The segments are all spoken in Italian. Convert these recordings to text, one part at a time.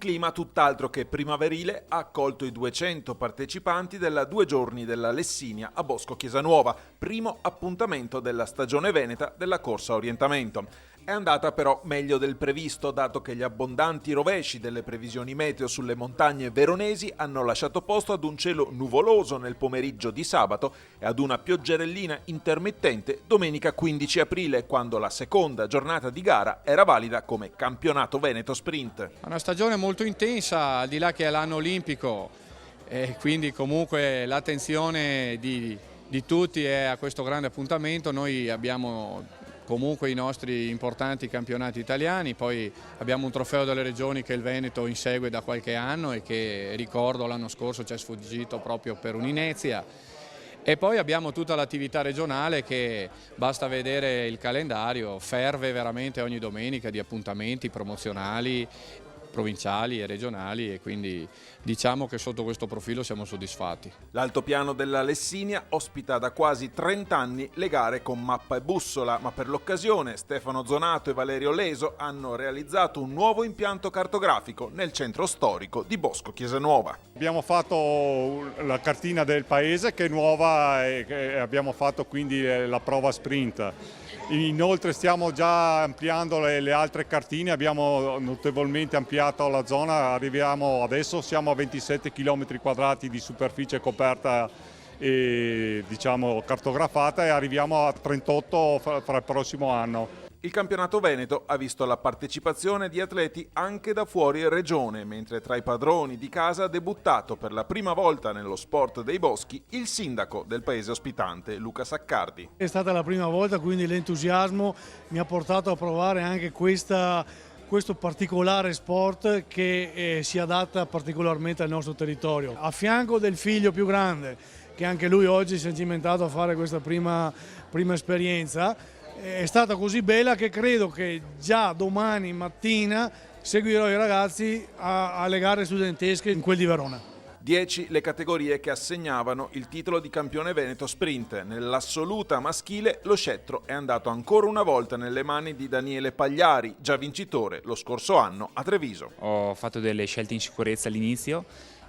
clima tutt'altro che primaverile ha accolto i 200 partecipanti della 2 giorni della Lessinia a Bosco Chiesanuova, primo appuntamento della stagione veneta della corsa a orientamento. È andata però meglio del previsto, dato che gli abbondanti rovesci delle previsioni meteo sulle montagne veronesi hanno lasciato posto ad un cielo nuvoloso nel pomeriggio di sabato e ad una pioggerellina intermittente domenica 15 aprile, quando la seconda giornata di gara era valida come campionato veneto sprint. Una stagione molto intensa, al di là che è l'anno olimpico, e quindi comunque l'attenzione di tutti è a questo grande appuntamento. Noi abbiamo comunque i nostri importanti campionati italiani, poi abbiamo un trofeo delle regioni che il Veneto insegue da qualche anno e che, ricordo, l'anno scorso ci è sfuggito proprio per un'inezia. E poi abbiamo tutta l'attività regionale che, basta vedere il calendario, ferve veramente ogni domenica di appuntamenti promozionali, provinciali e regionali, e quindi diciamo che sotto questo profilo siamo soddisfatti. L'altopiano della Lessinia ospita da quasi 30 anni le gare con mappa e bussola, ma per l'occasione Stefano Zonato e Valerio Leso hanno realizzato un nuovo impianto cartografico nel centro storico di Bosco Chiesanuova. Abbiamo fatto la cartina del paese che è nuova e abbiamo fatto quindi la prova sprint. Inoltre stiamo già ampliando le altre cartine, abbiamo notevolmente ampliato la zona, adesso siamo a 27 km² di superficie coperta e cartografata, e arriviamo a 38 fra il prossimo anno. Il campionato veneto ha visto la partecipazione di atleti anche da fuori regione, mentre tra i padroni di casa ha debuttato per la prima volta nello sport dei boschi il sindaco del paese ospitante, Luca Saccardi. È stata la prima volta, quindi l'entusiasmo mi ha portato a provare anche questo particolare sport che si adatta particolarmente al nostro territorio. A fianco del figlio più grande, che anche lui oggi si è cimentato a fare questa prima esperienza, è stata così bella che credo che già domani mattina seguirò i ragazzi alle gare studentesche in quel di Verona. 10 le categorie che assegnavano il titolo di campione veneto sprint. Nell'assoluta maschile lo scettro è andato ancora una volta nelle mani di Daniele Pagliari, già vincitore lo scorso anno a Treviso. Ho fatto delle scelte in sicurezza all'inizio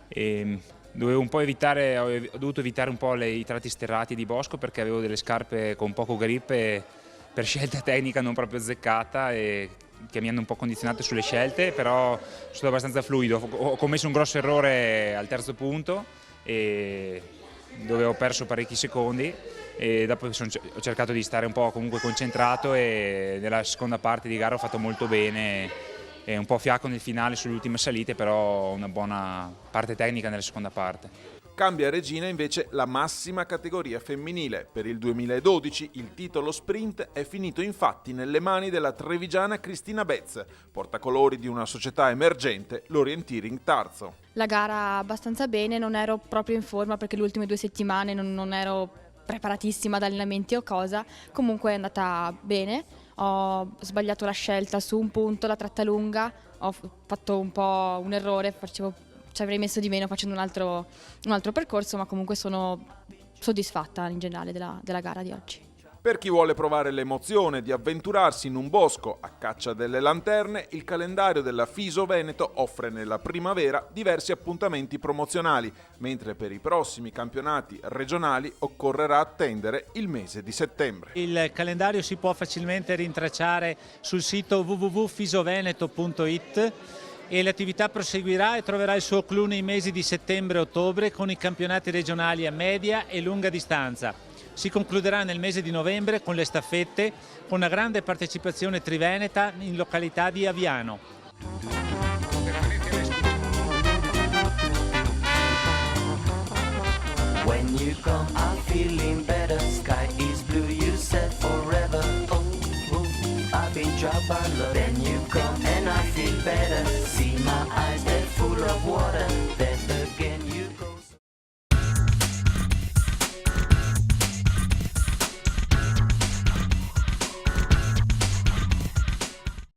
e ho dovuto evitare un po' i tratti sterrati di Bosco, perché avevo delle scarpe con poco grip e per scelta tecnica non proprio azzeccata, e che mi hanno un po' condizionato sulle scelte, però sono stato abbastanza fluido. Ho commesso un grosso errore al terzo punto dove ho perso parecchi secondi, e dopo ho cercato di stare un po' comunque concentrato, e nella seconda parte di gara ho fatto molto bene, e un po' fiacco nel finale sulle ultime salite, però una buona parte tecnica nella seconda parte. Cambia regina invece la massima categoria femminile. Per il 2012 il titolo sprint è finito infatti nelle mani della trevigiana Cristina Betz, portacolori di una società emergente, l'Orienteering Tarzo. La gara abbastanza bene, non ero proprio in forma perché le ultime 2 settimane non ero preparatissima ad allenamenti o cosa, comunque è andata bene. Ho sbagliato la scelta su un punto, la tratta lunga, ho fatto un po' un errore, ci avrei messo di meno facendo un altro percorso, ma comunque sono soddisfatta in generale della gara di oggi. Per chi vuole provare l'emozione di avventurarsi in un bosco a caccia delle lanterne, il calendario della FISO Veneto offre nella primavera diversi appuntamenti promozionali, mentre per i prossimi campionati regionali occorrerà attendere il mese di settembre. Il calendario si può facilmente rintracciare sul sito www.fisoveneto.it, e l'attività proseguirà e troverà il suo clou nei mesi di settembre e ottobre con i campionati regionali a media e lunga distanza. Si concluderà nel mese di novembre con le staffette, con una grande partecipazione triveneta in località di Aviano. When you come, I'm feeling better. Sky is blue, you said forever. Oh, I've been dropped by love. Then you come and I feel better. See my eyes, they're full of water. Then